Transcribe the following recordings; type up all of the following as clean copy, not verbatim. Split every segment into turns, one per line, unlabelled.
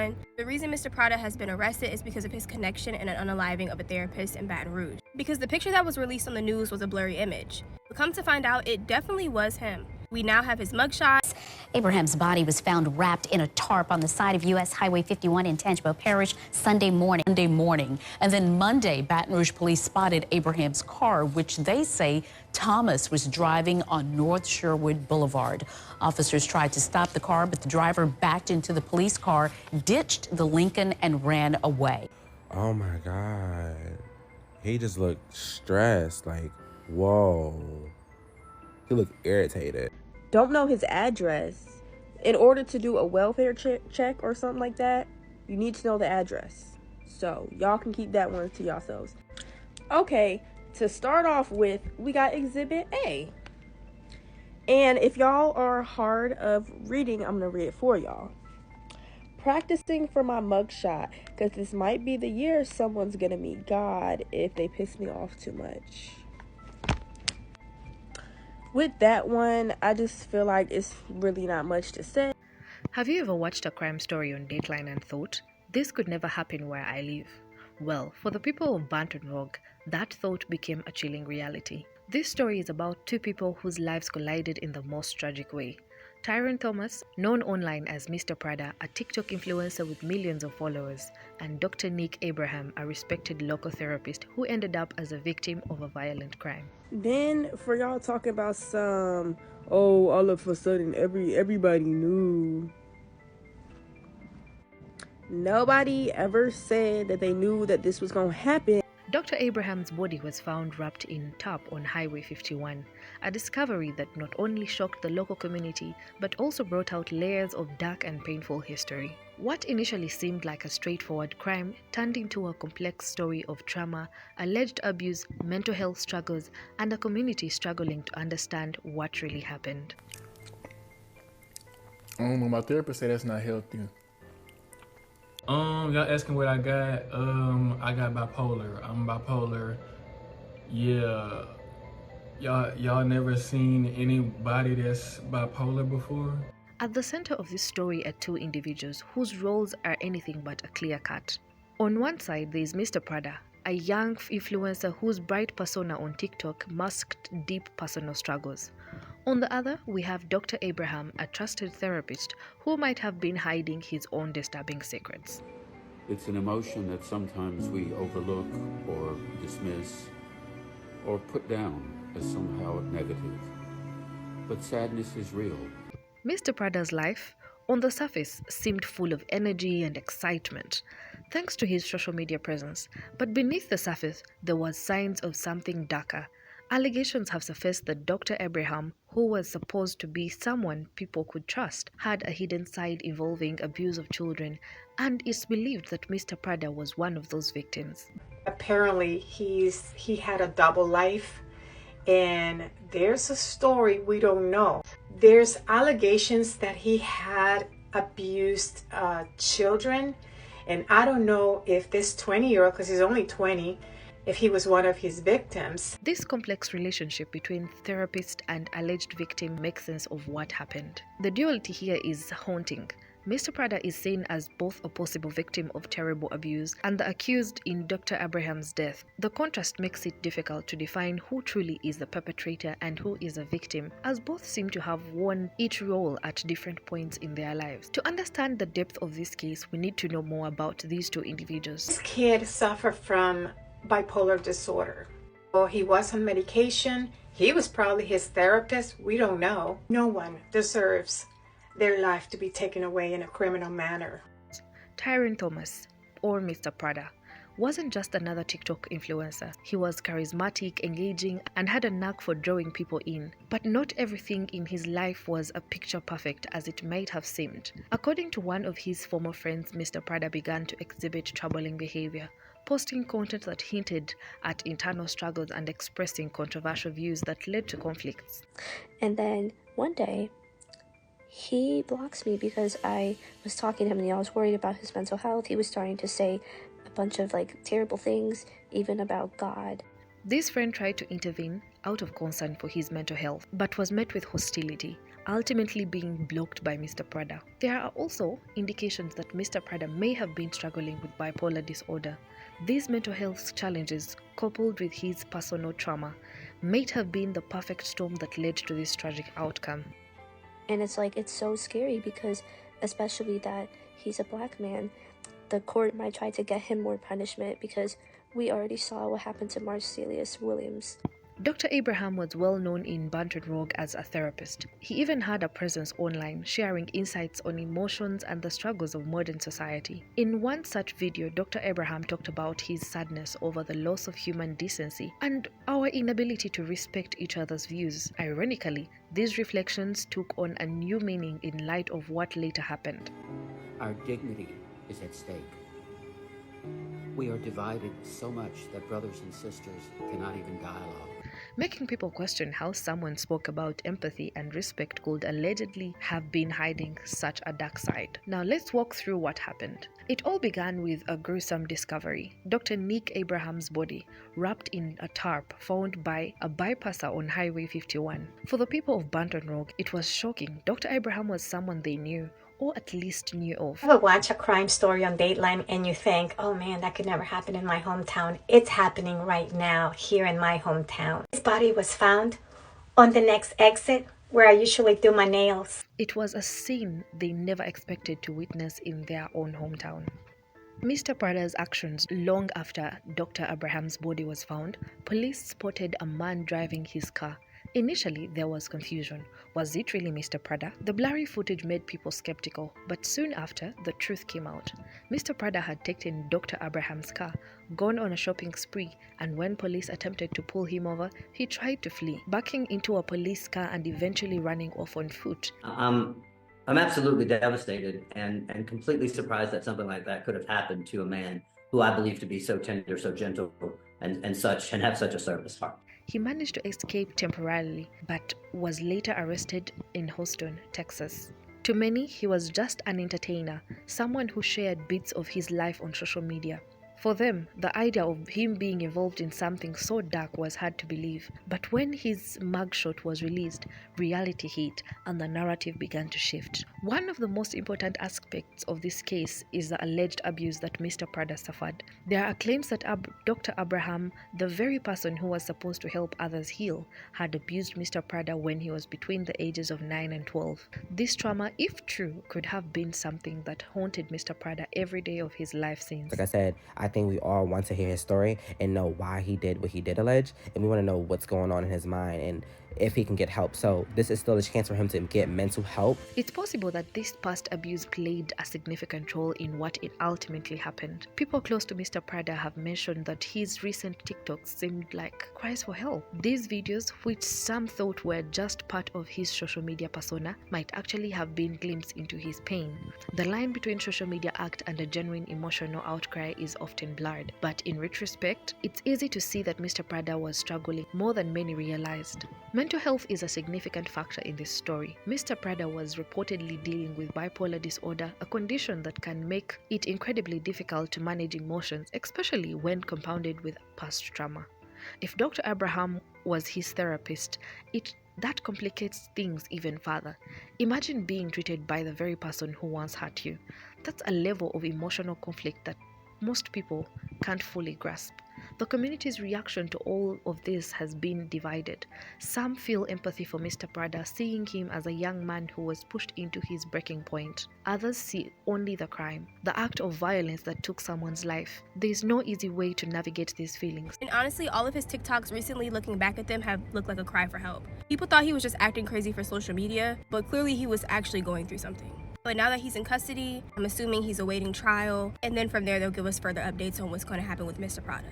2021, the reason Mr. Prada has been arrested is because of his connection and an unaliving of a therapist in Baton Rouge. Because the picture that was released on the news was a blurry image. But come to find out, it definitely was him. We now have his mugshot.
Abraham's body was found wrapped in a tarp on the side of U.S. Highway 51 in Tangipahoa Parish Sunday morning. And then Monday, Baton Rouge police spotted Abraham's car, which they say Thomas was driving on North Sherwood Boulevard. Officers tried to stop the car, but the driver backed into the police car, ditched the Lincoln, and ran away.
Oh my God. He just looked stressed, like, whoa. He looked irritated.
Don't know his address. In order to do a welfare check or something like that, you need to know the address. So y'all can keep that one to yourselves. Okay, to start off with, we got Exhibit A. And if y'all are hard of reading, I'm going to read it for y'all. Practicing for my mugshot, because this might be the year someone's going to meet God if they piss me off too much. With that one, I just feel like it's really not much to say.
Have you ever watched a crime story on Dateline and thought, this could never happen where I live? Well, for the people of Baton Rouge, that thought became a chilling reality. This story is about two people whose lives collided in the most tragic way. Terryon Thomas, known online as Mr. Prada, a TikTok influencer with millions of followers, and Dr. Nick Abraham, a respected local therapist who ended up as a victim of a violent crime.
Then for y'all talking about some, oh, all of a sudden everybody knew. Nobody ever said that they knew that this was going to happen.
Dr. Abraham's body was found wrapped in tarp on Highway 51, a discovery that not only shocked the local community but also brought out layers of dark and painful history. What initially seemed like a straightforward crime turned into a complex story of trauma, alleged abuse, mental health struggles, and a community struggling to understand what really happened.
My therapist said that's not healthy.
Y'all asking what I got? I got bipolar. I'm bipolar. Yeah. Y'all never seen anybody that's bipolar before?
At the center of this story are two individuals whose roles are anything but a clear cut. On one side, there is Mr. Prada, a young influencer whose bright persona on TikTok masked deep personal struggles. On the other, we have Dr. Abraham, a trusted therapist who might have been hiding his own disturbing secrets.
It's an emotion that sometimes we overlook or dismiss or put down as somehow negative. But sadness is real.
Mr. Prada's life, on the surface, seemed full of energy and excitement, thanks to his social media presence. But beneath the surface, there was signs of something darker. Allegations have surfaced that Dr. Abraham, who was supposed to be someone people could trust, had a hidden side involving abuse of children, and it's believed that Mr. Prada was one of those victims.
Apparently, he had a double life, and there's a story we don't know. There's allegations that he had abused children, and I don't know if this 20-year-old, because he's only 20, if he was one of his victims.
This complex relationship between therapist and alleged victim makes sense of what happened. The duality here is haunting. Mr. Prada is seen as both a possible victim of terrible abuse and the accused in Dr. Abraham's death. The contrast makes it difficult to define who truly is the perpetrator and who is a victim, as both seem to have worn each role at different points in their lives. To understand the depth of this case, we need to know more about these two individuals.
This kid suffered from bipolar disorder. Well, he was on medication. He was probably his therapist. We don't know. No one deserves their life to be taken away in a criminal manner.
Terryon Thomas, or Mr. Prada, wasn't just another TikTok influencer. He was charismatic, engaging, and had a knack for drawing people in. But not everything in his life was a picture perfect as it might have seemed. According to one of his former friends, Mr. Prada began to exhibit troubling behavior, posting content that hinted at internal struggles and expressing controversial views that led to conflicts.
And then one day, he blocks me because I was talking to him and I was worried about his mental health. He was starting to say a bunch of terrible things, even about God.
This friend tried to intervene out of concern for his mental health, but was met with hostility. ultimately being blocked by Mr. Prada. There are also indications that Mr. Prada may have been struggling with bipolar disorder. These mental health challenges, coupled with his personal trauma, might have been the perfect storm that led to this tragic outcome.
And it's like, it's so scary because, especially that he's a black man, the court might try to get him more punishment because we already saw what happened to Marcellus Williams.
Dr. Abraham was well known in Baton Rouge as a therapist. He even had a presence online, sharing insights on emotions and the struggles of modern society. In one such video, Dr. Abraham talked about his sadness over the loss of human decency and our inability to respect each other's views. Ironically, these reflections took on a new meaning in light of what later happened.
Our dignity is at stake. We are divided so much that brothers and sisters cannot even dialogue.
Making people question how someone spoke about empathy and respect could allegedly have been hiding such a dark side. Now let's walk through what happened. It all began with a gruesome discovery. Dr. Nick Abraham's body, wrapped in a tarp found by a bypasser on Highway 51. For the people of Baton Rouge, it was shocking. Dr. Abraham was someone they knew, or at least knew of.
You ever watch a crime story on Dateline and you think, oh man, that could never happen in my hometown. It's happening right now here in my hometown. His body was found on the next exit where I usually do my nails.
It was a scene they never expected to witness in their own hometown. Mr. Prada's actions long after Dr. Abraham's body was found, police spotted a man driving his car. Initially, there was confusion. Was it really Mr. Prada? The blurry footage made people skeptical, but soon after, the truth came out. Mr. Prada had taken Dr. Abraham's car, gone on a shopping spree, and when police attempted to pull him over, he tried to flee, backing into a police car and eventually running off on foot.
I'm absolutely devastated and completely surprised that something like that could have happened to a man who I believe to be so tender, so gentle, and have such a service heart.
He managed to escape temporarily, but was later arrested in Houston, Texas. To many, he was just an entertainer, someone who shared bits of his life on social media. For them, the idea of him being involved in something so dark was hard to believe. But when his mugshot was released, reality hit and the narrative began to shift. One of the most important aspects of this case is the alleged abuse that Mr. Prada suffered. There are claims that Dr. Abraham, the very person who was supposed to help others heal, had abused Mr. Prada when he was between the ages of 9 and 12. This trauma, if true, could have been something that haunted Mr. Prada every day of his life since.
Like I said, I think we all want to hear his story and know why he did what he did allege, and we want to know what's going on in his mind and if he can get help. So this is still a chance for him to get mental help.
It's possible that this past abuse played a significant role in what ultimately happened. People close to Mr. Prada have mentioned that his recent TikToks seemed like cries for help. These videos, which some thought were just part of his social media persona, might actually have been glimpses into his pain. The line between social media act and a genuine emotional outcry is often blurred, but in retrospect, it's easy to see that Mr. Prada was struggling more than many realized. Mental health is a significant factor in this story. Mr. Prada was reportedly dealing with bipolar disorder, a condition that can make it incredibly difficult to manage emotions, especially when compounded with past trauma. If Dr. Abraham was his therapist, that complicates things even further. Imagine being treated by the very person who once hurt you. That's a level of emotional conflict that most people can't fully grasp. The community's reaction to all of this has been divided. Some feel empathy for Mr. Prada, seeing him as a young man who was pushed into his breaking point. Others see only the crime, the act of violence that took someone's life. There is no easy way to navigate these feelings.
And honestly, all of his TikToks recently, looking back at them, have looked like a cry for help. People thought he was just acting crazy for social media, but clearly he was actually going through something. But now that he's in custody, I'm assuming he's awaiting trial, and then from there they'll give us further updates on what's going to happen with Mr. Prada.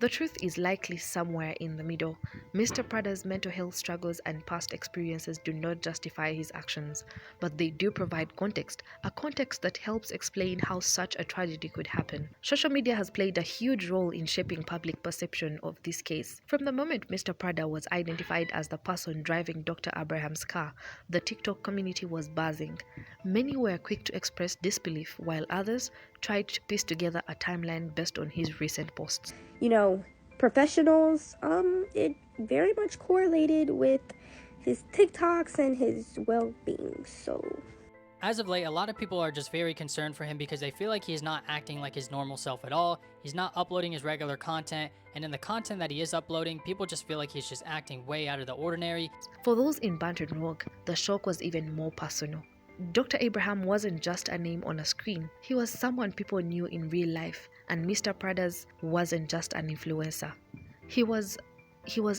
The truth is likely somewhere in the middle. Mr. Prada's mental health struggles and past experiences do not justify his actions, but they do provide context, a context that helps explain how such a tragedy could happen. Social media has played a huge role in shaping public perception of this case. From the moment Mr. Prada was identified as the person driving Dr. Abraham's car, the TikTok community was buzzing. Many were quick to express disbelief, while others tried to piece together a timeline based on his recent posts.
You know, professionals, it very much correlated with
his TikToks and his well-being. So
as of late, a lot of people are just very concerned for him because they feel like he's not acting like his normal self at all. He's not uploading his regular content, and in the content that he is uploading, people just feel like he's just acting way out of the ordinary.
For those in Baton Rouge, the shock was even more personal. Dr. Abraham wasn't just a name on a screen. He was someone people knew in real life, and Mr. Prada's wasn't just an influencer. He was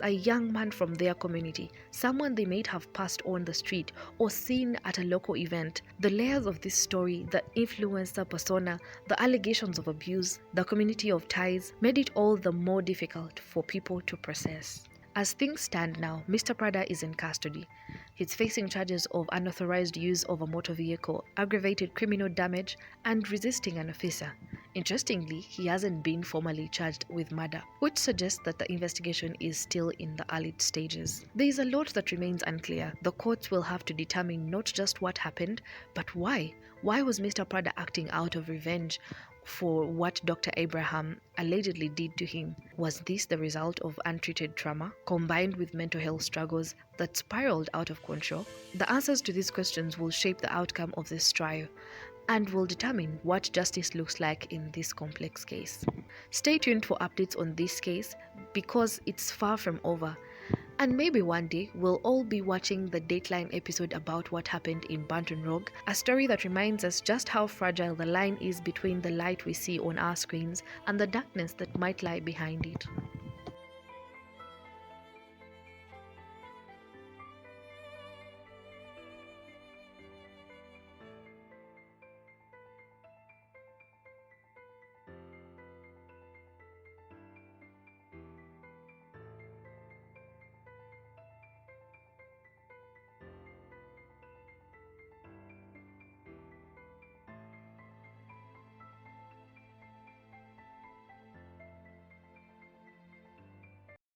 a young man from their community, someone they might have passed on the street or seen at a local event. The layers of this story, the influencer persona, the allegations of abuse, the community of ties, made it all the more difficult for people to process. As things stand now, Mr. Prada is in custody. He's facing charges of unauthorized use of a motor vehicle, aggravated criminal damage, and resisting an officer. Interestingly, he hasn't been formally charged with murder, which suggests that the investigation is still in the early stages. There is a lot that remains unclear. The courts will have to determine not just what happened, but why. Why was Mr. Prada acting out of revenge for what Dr. Abraham allegedly did to him? Was this the result of untreated trauma, combined with mental health struggles that spiraled out of control? The answers to these questions will shape the outcome of this trial and will determine what justice looks like in this complex case. Stay tuned for updates on this case because it's far from over. And maybe one day we'll all be watching the Dateline episode about what happened in Baton Rouge, a story that reminds us just how fragile the line is between the light we see on our screens and the darkness that might lie behind it.